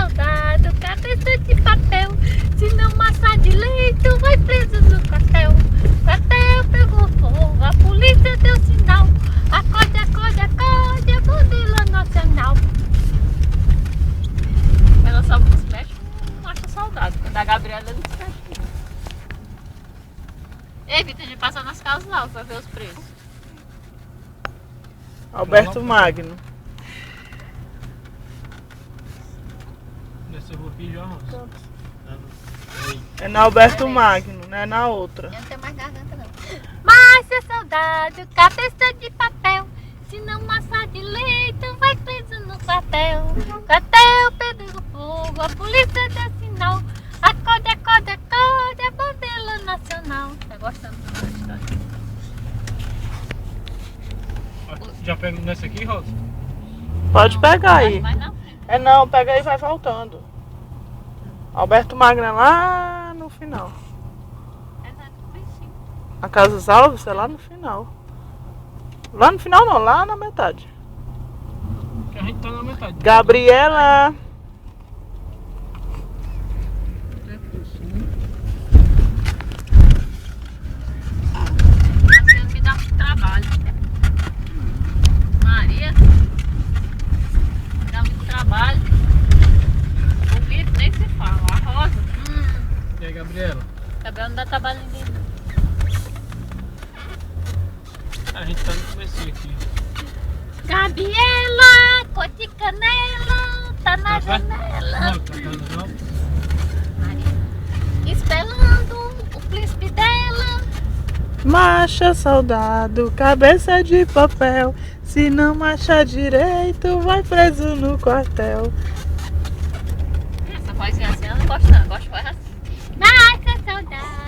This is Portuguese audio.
soldado, cabeça de papel. Se não massa de leito, vai preso no quartel. Quartel pegou fogo, a polícia deu sinal. Acorde, acorde, acorde, a bandeira nacional. Ela só se mexe com macho soldado, quando a Gabriela não se mexe. Evita de passar nas casas lá pra ver os preços. Alberto Magno. Nessa rua aqui já, Rosa. É na Alberto Magno, não é na outra. Eu não tenho mais garganta não. Mas seu soldado, cabeça de papel. Se não massa de leito, vai preso no quartel. Quartel pegou fogo, a polícia deu sinal. Acorde, acorde, acorde, a bandeira nacional. Tá gostando da história? Já pega nessa aqui, Rosa? Pode pegar aí. Mas não. É não, pega aí e vai voltando. Alberto Magno é lá no final. É nada, bichinho. A Casas Alves é lá no final. Lá no final não, lá na metade. Que a gente tá na metade. Gabriela. Você me dá muito trabalho. Maria, me dá muito trabalho. O Vitor nem se fala. A Rosa, E aí, Gabriela? Gabriel não dá trabalho em ninguém. A gente tá no começo aqui. Gabriela, cor de canela, tá na Tá perto? janela. Não, tá perto não. Maria, esperando o príncipe dela. Marcha, soldado, cabeça de papel. Se não marcha direito, vai preso no quartel. Essa vozinha assim, eu não gosto não, eu gosto de voz assim. Marca, saudade.